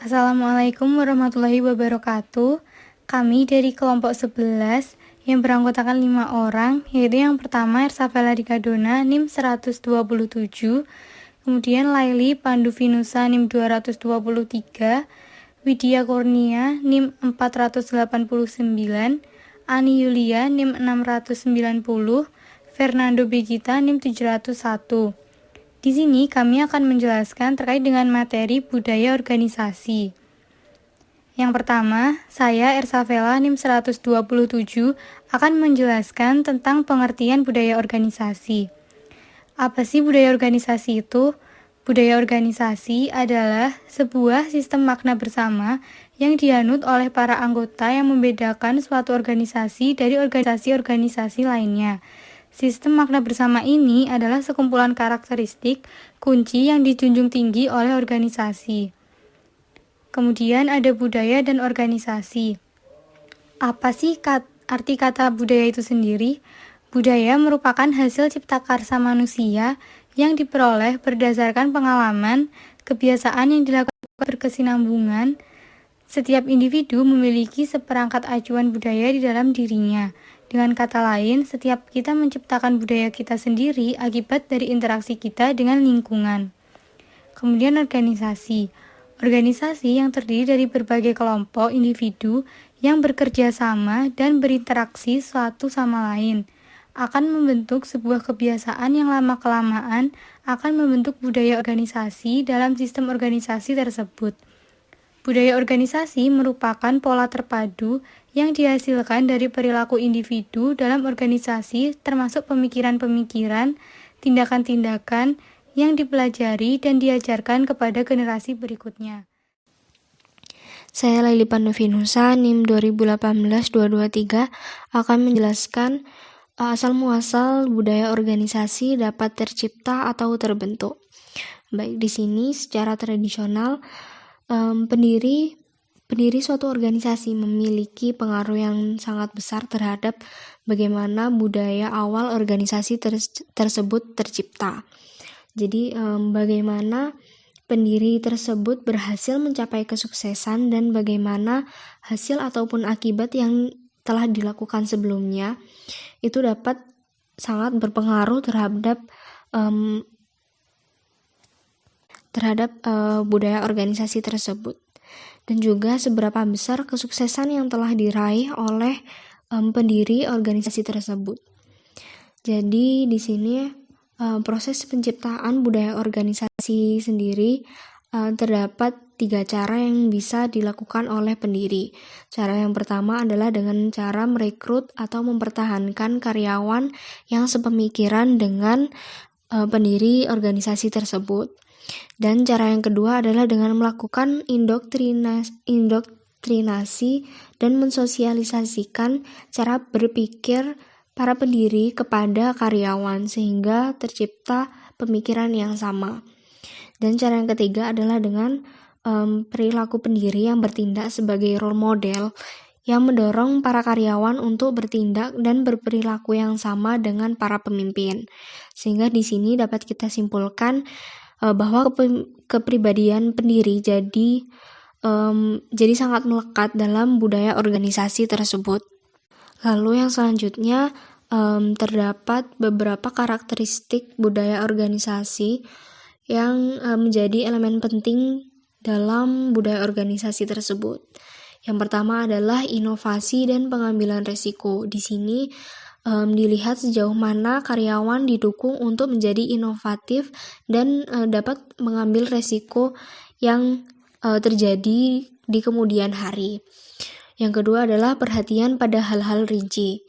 Assalamualaikum warahmatullahi wabarakatuh. Kami dari kelompok 11 yang beranggotakan 5 orang, yaitu yang pertama Ersafela Dikadona NIM 127, kemudian Laili Panduvinusa NIM 223, Widya Kurnia NIM 489, Ani Yulia NIM 690, Fernando Begita NIM 701. Di sini kami akan menjelaskan terkait dengan materi budaya organisasi. Yang pertama, saya Ersafela NIM 127 akan menjelaskan tentang pengertian budaya organisasi. Apa sih budaya organisasi itu? Budaya organisasi adalah sebuah sistem makna bersama yang dianut oleh para anggota yang membedakan suatu organisasi dari organisasi-organisasi lainnya. Sistem makna bersama ini adalah sekumpulan karakteristik kunci yang dijunjung tinggi oleh organisasi. Kemudian ada budaya dan organisasi. Apa sih arti kata budaya itu sendiri? Budaya merupakan hasil cipta karsa manusia yang diperoleh berdasarkan pengalaman, kebiasaan yang dilakukan berkesinambungan. Setiap individu memiliki seperangkat acuan budaya di dalam dirinya. Dengan kata lain, setiap kita menciptakan budaya kita sendiri akibat dari interaksi kita dengan lingkungan. Kemudian organisasi. Organisasi yang terdiri dari berbagai kelompok individu yang bekerja sama dan berinteraksi satu sama lain akan membentuk sebuah kebiasaan yang lama-kelamaan akan membentuk budaya organisasi dalam sistem organisasi tersebut. Budaya organisasi merupakan pola terpadu yang dihasilkan dari perilaku individu dalam organisasi, termasuk pemikiran-pemikiran, tindakan-tindakan yang dipelajari dan diajarkan kepada generasi berikutnya. Saya Laili Panduvinusa NIM 2018-223 akan menjelaskan asal-muasal budaya organisasi dapat tercipta atau terbentuk. Baik, di sini secara tradisional pendiri suatu organisasi memiliki pengaruh yang sangat besar terhadap bagaimana budaya awal organisasi tersebut tercipta. Jadi bagaimana pendiri tersebut berhasil mencapai kesuksesan dan bagaimana hasil ataupun akibat yang telah dilakukan sebelumnya itu dapat sangat berpengaruh terhadap budaya organisasi tersebut, dan juga seberapa besar kesuksesan yang telah diraih oleh pendiri organisasi tersebut. Jadi di sini proses penciptaan budaya organisasi sendiri terdapat 3 cara yang bisa dilakukan oleh pendiri. Cara yang pertama adalah dengan cara merekrut atau mempertahankan karyawan yang sepemikiran dengan pendiri organisasi tersebut. Dan cara yang kedua adalah dengan melakukan indoktrinasi dan mensosialisasikan cara berpikir para pendiri kepada karyawan sehingga tercipta pemikiran yang sama. Dan cara yang ketiga adalah dengan perilaku pendiri yang bertindak sebagai role model yang mendorong para karyawan untuk bertindak dan berperilaku yang sama dengan para pemimpin. Sehingga di sini dapat kita simpulkan bahwa kepribadian pendiri jadi sangat melekat dalam budaya organisasi tersebut. Lalu yang selanjutnya terdapat beberapa karakteristik budaya organisasi yang menjadi elemen penting dalam budaya organisasi tersebut. Yang pertama adalah inovasi dan pengambilan resiko. Di sini dilihat sejauh mana karyawan didukung untuk menjadi inovatif dan dapat mengambil resiko yang terjadi di kemudian hari. Yang kedua adalah perhatian pada hal-hal rinci.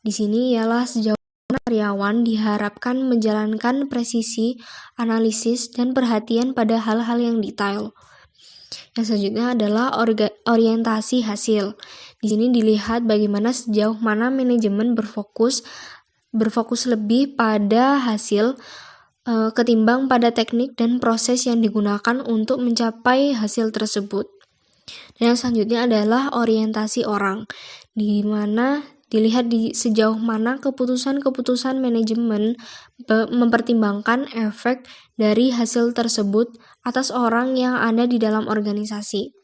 Di sini ialah sejauh mana karyawan diharapkan menjalankan presisi, analisis, dan perhatian pada hal-hal yang detail. Yang selanjutnya adalah orientasi hasil. Di sini dilihat bagaimana sejauh mana manajemen berfokus lebih pada hasil ketimbang pada teknik dan proses yang digunakan untuk mencapai hasil tersebut. Dan yang selanjutnya adalah orientasi orang, di mana dilihat sejauh mana keputusan-keputusan manajemen mempertimbangkan efek dari hasil tersebut atas orang yang ada di dalam organisasi.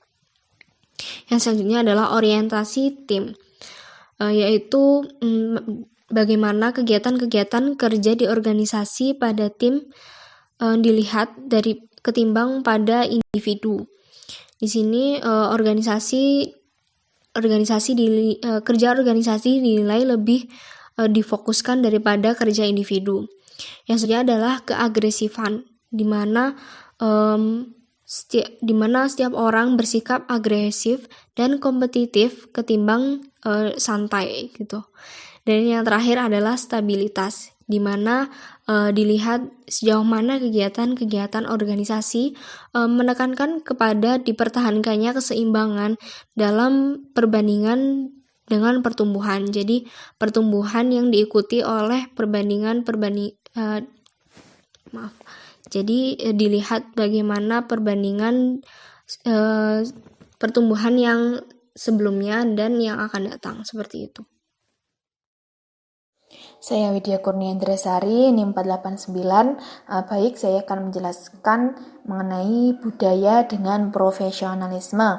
Yang selanjutnya adalah orientasi tim, yaitu bagaimana kegiatan-kegiatan kerja di organisasi pada tim dilihat dari ketimbang pada individu. Di sini kerja organisasi dinilai lebih difokuskan daripada kerja individu. Yang selanjutnya adalah keagresifan, di mana setiap orang bersikap agresif dan kompetitif ketimbang santai gitu. Dan yang terakhir adalah stabilitas, di mana dilihat sejauh mana kegiatan-kegiatan organisasi menekankan kepada dipertahankannya keseimbangan dalam perbandingan dengan pertumbuhan. Jadi pertumbuhan yang diikuti oleh Jadi dilihat bagaimana perbandingan pertumbuhan yang sebelumnya dan yang akan datang, seperti itu. Saya Widya Kurniandresari, NIM 489. Baik, saya akan menjelaskan mengenai budaya dengan profesionalisme.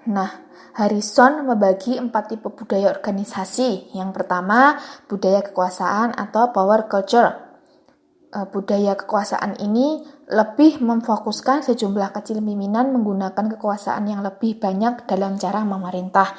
Nah, Harrison membagi 4 tipe budaya organisasi. Yang pertama, budaya kekuasaan atau power culture. Budaya kekuasaan ini lebih memfokuskan sejumlah kecil pimpinan menggunakan kekuasaan yang lebih banyak dalam cara memerintah.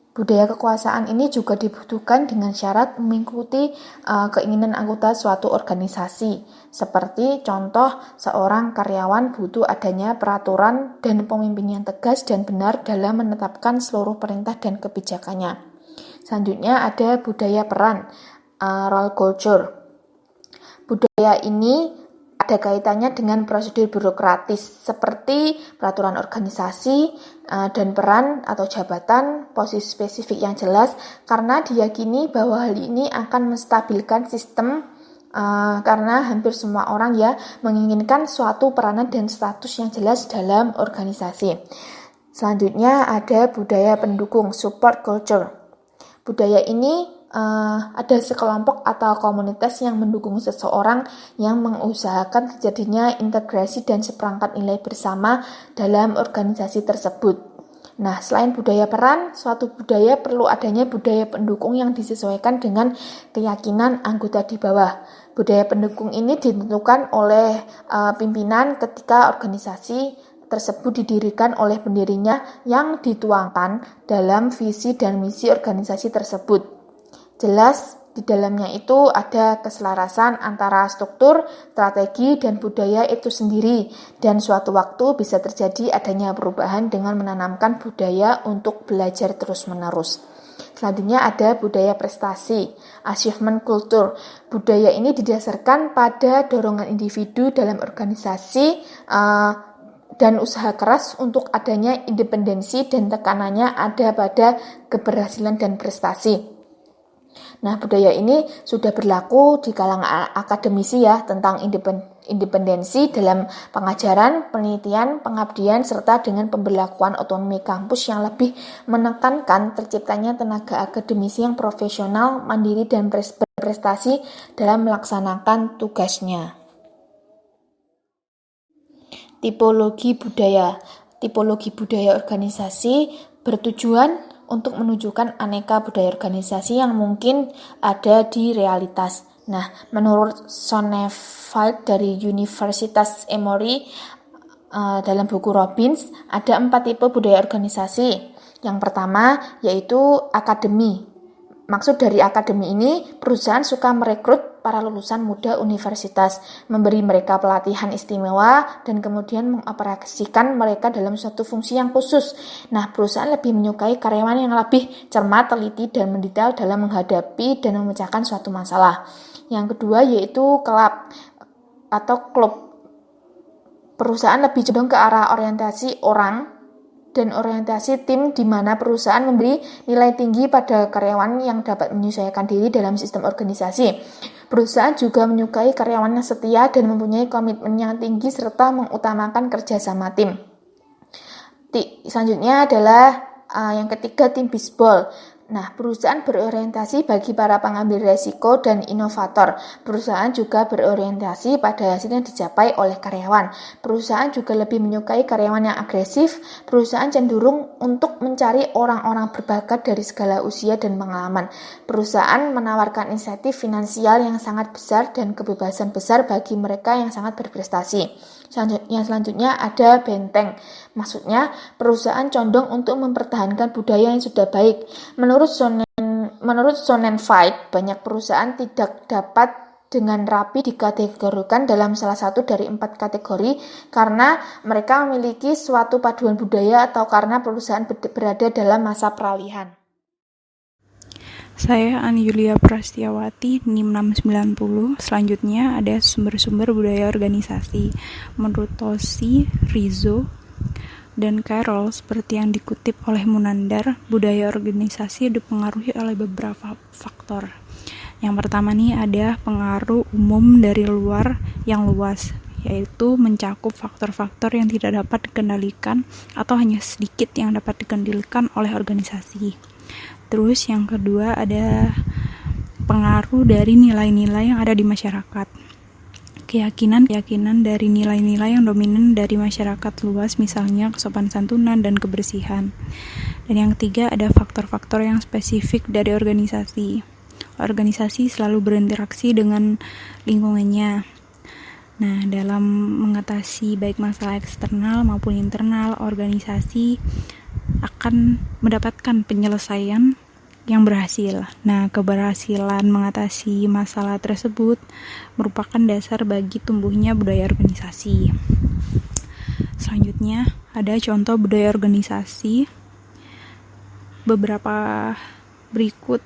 Budaya kekuasaan ini juga dibutuhkan dengan syarat mengikuti keinginan anggota suatu organisasi. Seperti contoh, seorang karyawan butuh adanya peraturan dan pemimpin yang tegas dan benar dalam menetapkan seluruh perintah dan kebijakannya. Selanjutnya ada budaya peran, role culture. Budaya ini ada kaitannya dengan prosedur birokratis seperti peraturan organisasi dan peran atau jabatan, posisi spesifik yang jelas, karena diyakini bahwa hal ini akan menstabilkan sistem karena hampir semua orang menginginkan suatu peranan dan status yang jelas dalam organisasi. Selanjutnya ada budaya pendukung, support culture. Budaya ini ada sekelompok atau komunitas yang mendukung seseorang yang mengusahakan terjadinya integrasi dan seperangkat nilai bersama dalam organisasi tersebut. Nah, selain budaya peran, suatu budaya perlu adanya budaya pendukung yang disesuaikan dengan keyakinan anggota di bawah. Budaya pendukung ini ditentukan oleh pimpinan ketika organisasi tersebut didirikan oleh pendirinya yang dituangkan dalam visi dan misi organisasi tersebut. Jelas, di dalamnya itu ada keselarasan antara struktur, strategi, dan budaya itu sendiri. Dan suatu waktu bisa terjadi adanya perubahan dengan menanamkan budaya untuk belajar terus-menerus. Selanjutnya ada budaya prestasi, achievement culture. Budaya ini didasarkan pada dorongan individu dalam organisasi dan usaha keras untuk adanya independensi dan tekanannya ada pada keberhasilan dan prestasi. Nah, budaya ini sudah berlaku di kalangan akademisi tentang independensi dalam pengajaran, penelitian, pengabdian, serta dengan pemberlakuan otonomi kampus yang lebih menekankan terciptanya tenaga akademisi yang profesional, mandiri, dan berprestasi dalam melaksanakan tugasnya. Tipologi budaya. Tipologi budaya organisasi bertujuan untuk menunjukkan aneka budaya organisasi yang mungkin ada di realitas. Nah, menurut Sonnenfeld dari Universitas Emory dalam buku Robbins, ada 4 tipe budaya organisasi. Yang pertama yaitu akademi. Maksud dari akademi ini, perusahaan suka merekrut para lulusan muda universitas, memberi mereka pelatihan istimewa, dan kemudian mengoperasikan mereka dalam suatu fungsi yang khusus. Nah, perusahaan lebih menyukai karyawan yang lebih cermat, teliti, dan mendetail dalam menghadapi dan memecahkan suatu masalah. Yang kedua yaitu klub atau klub. Perusahaan lebih cenderung ke arah orientasi orang dan orientasi tim, di mana perusahaan memberi nilai tinggi pada karyawan yang dapat menyesuaikan diri dalam sistem organisasi. Perusahaan juga menyukai karyawan yang setia dan mempunyai komitmen yang tinggi serta mengutamakan kerjasama tim. Selanjutnya adalah yang ketiga, tim bisbol. Nah, perusahaan berorientasi bagi para pengambil resiko dan inovator. Perusahaan juga berorientasi pada hasil yang dicapai oleh karyawan. Perusahaan juga lebih menyukai karyawan yang agresif. Perusahaan cenderung untuk mencari orang-orang berbakat dari segala usia dan pengalaman. Perusahaan menawarkan insentif finansial yang sangat besar dan kebebasan besar bagi mereka yang sangat berprestasi. Yang selanjutnya ada benteng. Maksudnya, perusahaan condong untuk mempertahankan budaya yang sudah baik. Menurut Sonnenfeld, banyak perusahaan tidak dapat dengan rapi dikategorikan dalam salah satu dari 4 kategori karena mereka memiliki suatu paduan budaya atau karena perusahaan berada dalam masa peralihan. Saya Ani Yulia Prastiawati, NIM 690. Selanjutnya ada sumber-sumber budaya organisasi. Menurut Tosi, Rizzo, dan Carroll, seperti yang dikutip oleh Munandar, budaya organisasi dipengaruhi oleh beberapa faktor. Yang pertama nih ada pengaruh umum dari luar yang luas, yaitu mencakup faktor-faktor yang tidak dapat dikendalikan atau hanya sedikit yang dapat dikendalikan oleh organisasi. Terus yang kedua ada pengaruh dari nilai-nilai yang ada di masyarakat. Keyakinan dari nilai-nilai yang dominan dari masyarakat luas, misalnya kesopanan santunan dan kebersihan. Dan yang ketiga ada faktor-faktor yang spesifik dari organisasi. Organisasi selalu berinteraksi dengan lingkungannya. Nah, dalam mengatasi baik masalah eksternal maupun internal, organisasi akan mendapatkan penyelesaian yang berhasil. Nah, keberhasilan mengatasi masalah tersebut merupakan dasar bagi tumbuhnya budaya organisasi. Selanjutnya, ada contoh budaya organisasi. Beberapa berikut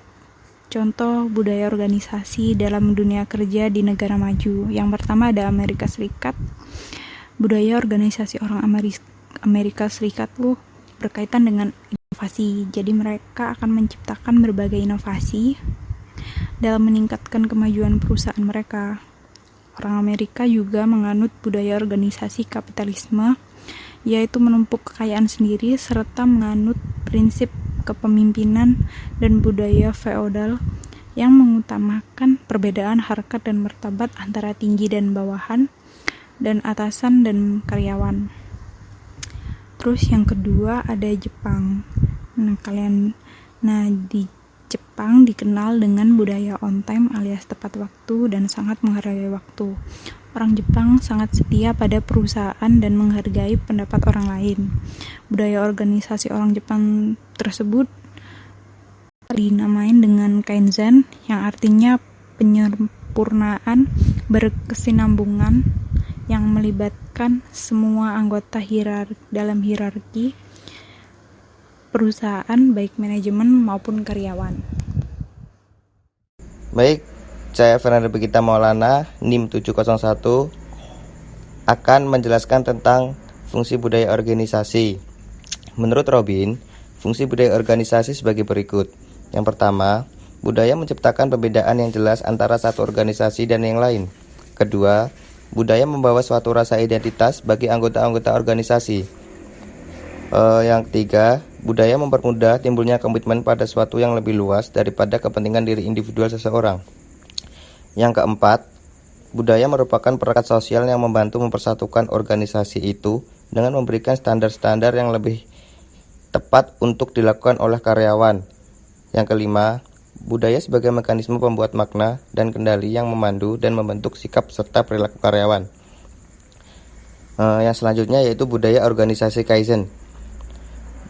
contoh budaya organisasi dalam dunia kerja di negara maju. Yang pertama ada Amerika Serikat. Budaya organisasi orang Amerika Serikat berkaitan dengan inovasi. Jadi mereka akan menciptakan berbagai inovasi dalam meningkatkan kemajuan perusahaan mereka. Orang Amerika juga menganut budaya organisasi kapitalisme, yaitu menumpuk kekayaan sendiri serta menganut prinsip kepemimpinan dan budaya feodal yang mengutamakan perbedaan harkat dan martabat antara tinggi dan bawahan dan atasan dan karyawan. Terus yang kedua ada Jepang. Di Jepang dikenal dengan budaya on time alias tepat waktu dan sangat menghargai waktu. Orang Jepang sangat setia pada perusahaan dan menghargai pendapat orang lain. Budaya organisasi orang Jepang tersebut dinamain dengan Kaizen, yang artinya penyempurnaan berkesinambungan yang melibatkan semua anggota dalam hierarki perusahaan, baik manajemen maupun karyawan. Baik, saya Fernando Begita Maulana, NIM 701, akan menjelaskan tentang fungsi budaya organisasi. Menurut Robin, fungsi budaya organisasi sebagai berikut. Yang pertama, budaya menciptakan perbedaan yang jelas antara satu organisasi dan yang lain. Kedua, budaya membawa suatu rasa identitas bagi anggota-anggota organisasi. Yang ketiga, budaya mempermudah timbulnya komitmen pada suatu yang lebih luas daripada kepentingan diri individual seseorang. Yang keempat, budaya merupakan perekat sosial yang membantu mempersatukan organisasi itu dengan memberikan standar-standar yang lebih tepat untuk dilakukan oleh karyawan. Yang kelima, budaya sebagai mekanisme pembuat makna dan kendali yang memandu dan membentuk sikap serta perilaku karyawan. Yang selanjutnya yaitu budaya organisasi Kaizen.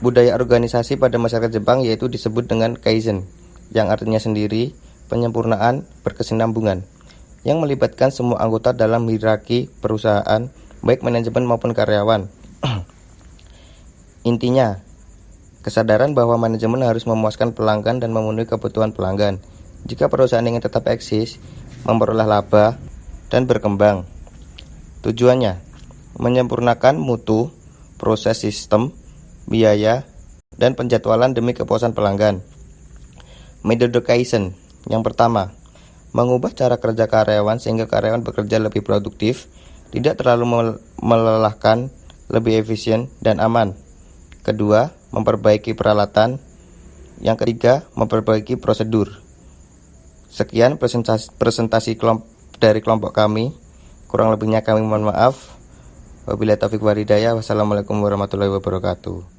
Budaya organisasi pada masyarakat Jepang yaitu disebut dengan Kaizen, yang artinya sendiri penyempurnaan berkesinambungan, yang melibatkan semua anggota dalam hierarki perusahaan, baik manajemen maupun karyawan. Intinya, kesadaran bahwa manajemen harus memuaskan pelanggan dan memenuhi kebutuhan pelanggan. Jika perusahaan ingin tetap eksis, memperoleh laba, dan berkembang. Tujuannya, menyempurnakan mutu, proses sistem, biaya, dan penjadwalan demi kepuasan pelanggan. Metode Kaizen. Yang pertama, mengubah cara kerja karyawan sehingga karyawan bekerja lebih produktif, tidak terlalu melelahkan, lebih efisien, dan aman. Kedua, memperbaiki peralatan. Yang ketiga, memperbaiki prosedur. Sekian presentasi dari kelompok kami. Kurang lebihnya kami mohon maaf. Wabillahi taufiq wal hidayah. Wassalamualaikum warahmatullahi wabarakatuh.